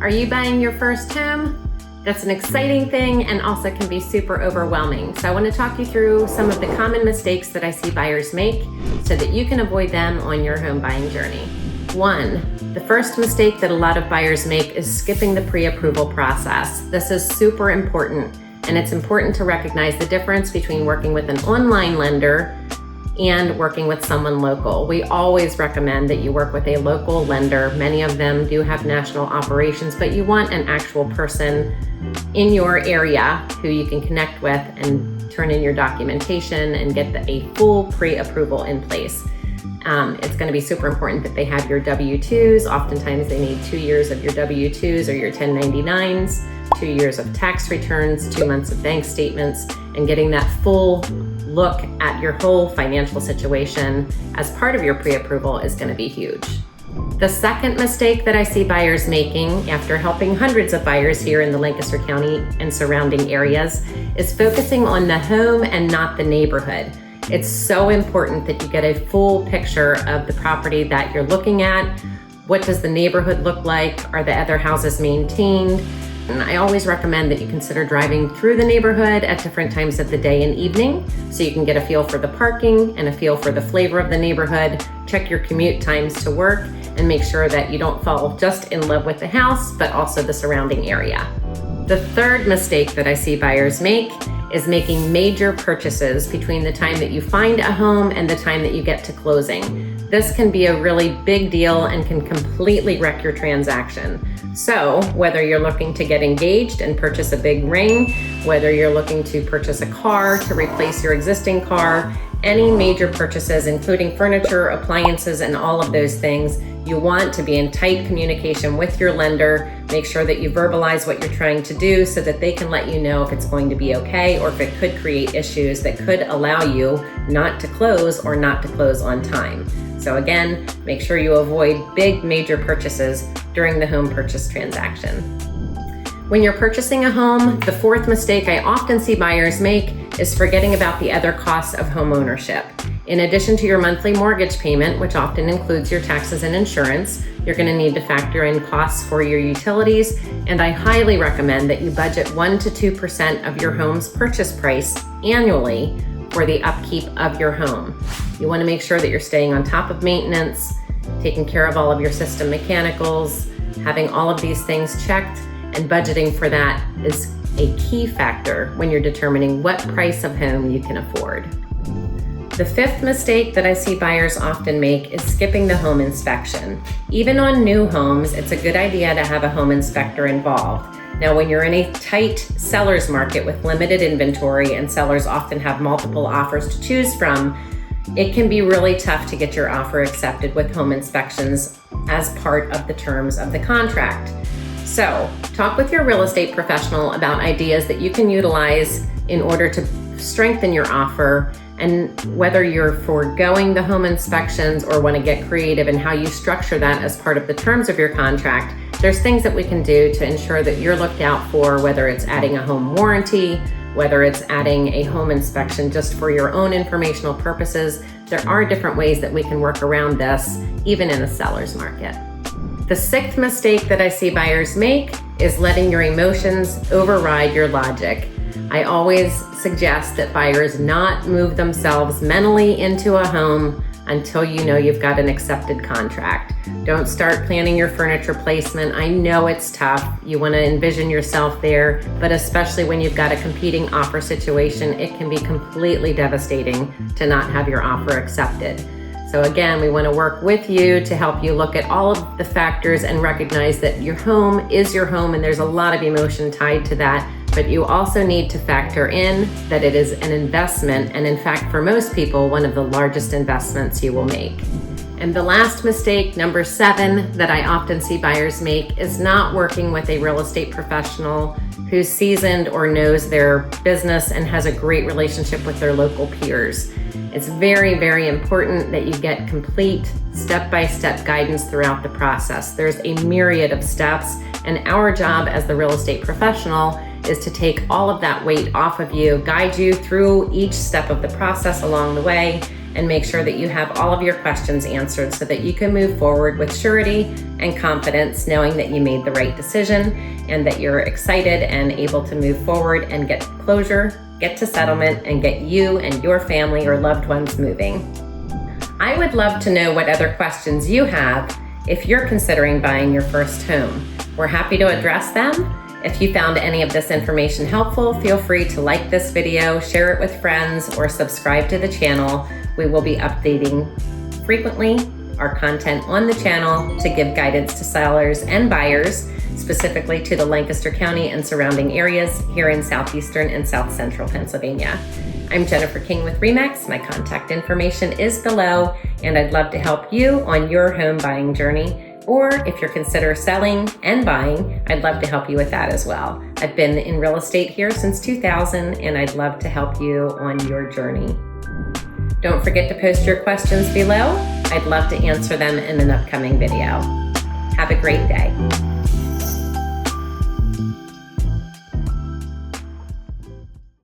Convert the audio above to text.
Are you buying your first home? That's an exciting thing and also can be super overwhelming. So I want to talk you through some of the common mistakes that I see buyers make so that you can avoid them on your home buying journey. 1, the first mistake that a lot of buyers make is skipping the pre-approval process. This is super important, and it's important to recognize the difference between working with an online lender and working with someone local. We always recommend that you work with a local lender. Many of them do have national operations, but you want an actual person in your area who you can connect with and turn in your documentation and get a full pre-approval in place. It's going to be super important that they have your W-2s. Oftentimes they need 2 years of your W-2s or your 1099s, 2 years of tax returns, 2 months of bank statements, and getting that full look at your whole financial situation as part of your pre-approval is going to be huge. The second mistake that I see buyers making after helping hundreds of buyers here in the Lancaster County and surrounding areas is focusing on the home and not the neighborhood. It's so important that you get a full picture of the property that you're looking at. What does the neighborhood look like? Are the other houses maintained? And I always recommend that you consider driving through the neighborhood at different times of the day and evening so you can get a feel for the parking and a feel for the flavor of the neighborhood. Check your commute times to work and make sure that you don't fall just in love with the house, but also the surrounding area. The third mistake that I see buyers make is making major purchases between the time that you find a home and the time that you get to closing. This can be a really big deal and can completely wreck your transaction. So whether you're looking to get engaged and purchase a big ring, whether you're looking to purchase a car to replace your existing car, any major purchases, including furniture, appliances, and all of those things, you want to be in tight communication with your lender. Make sure that you verbalize what you're trying to do so that they can let you know if it's going to be okay or if it could create issues that could allow you not to close or not to close on time. So again, make sure you avoid big major purchases during the home purchase transaction. When you're purchasing a home, the fourth mistake I often see buyers make is forgetting about the other costs of home ownership. In addition to your monthly mortgage payment, which often includes your taxes and insurance, you're going to need to factor in costs for your utilities, and I highly recommend that you budget 1 to 2% of your home's purchase price annually for the upkeep of your home. You want to make sure that you're staying on top of maintenance, taking care of all of your system mechanicals, having all of these things checked, and budgeting for that is a key factor when you're determining what price of home you can afford. The fifth mistake that I see buyers often make is skipping the home inspection. Even on new homes, it's a good idea to have a home inspector involved. Now, when you're in a tight seller's market with limited inventory and sellers often have multiple offers to choose from, it can be really tough to get your offer accepted with home inspections as part of the terms of the contract. So, talk with your real estate professional about ideas that you can utilize in order to strengthen your offer, and whether you're foregoing the home inspections or want to get creative in how you structure that as part of the terms of your contract. There's things that we can do to ensure that you're looked out for, whether it's adding a home warranty, whether it's adding a home inspection just for your own informational purposes. There are different ways that we can work around this, even in a seller's market. The sixth mistake that I see buyers make is letting your emotions override your logic. I always suggest that buyers not move themselves mentally into a home until you know you've got an accepted contract. Don't start planning your furniture placement. I know it's tough. You want to envision yourself there, but especially when you've got a competing offer situation, it can be completely devastating to not have your offer accepted. So again, we want to work with you to help you look at all of the factors and recognize that your home is your home and there's a lot of emotion tied to that. But you also need to factor in that it is an investment, and in fact, for most people, one of the largest investments you will make. And the last mistake, number 7, that I often see buyers make is not working with a real estate professional who's seasoned or knows their business and has a great relationship with their local peers. It's very, very important that you get complete step-by-step guidance throughout the process. There's a myriad of steps, and our job as the real estate professional is to take all of that weight off of you, guide you through each step of the process along the way, and make sure that you have all of your questions answered so that you can move forward with surety and confidence, knowing that you made the right decision and that you're excited and able to move forward and get closure, get to settlement, and get you and your family or loved ones moving. I would love to know what other questions you have if you're considering buying your first home. We're happy to address them. If you found any of this information helpful, feel free to like this video, share it with friends, or subscribe to the channel. We will be updating frequently our content on the channel to give guidance to sellers and buyers, specifically to the Lancaster County and surrounding areas here in southeastern and south central Pennsylvania. I'm Jennifer King with RE/MAX. My contact information is below, and I'd love to help you on your home buying journey. Or if you're considering selling and buying, I'd love to help you with that as well. I've been in real estate here since 2000, and I'd love to help you on your journey. Don't forget to post your questions below. I'd love to answer them in an upcoming video. Have a great day.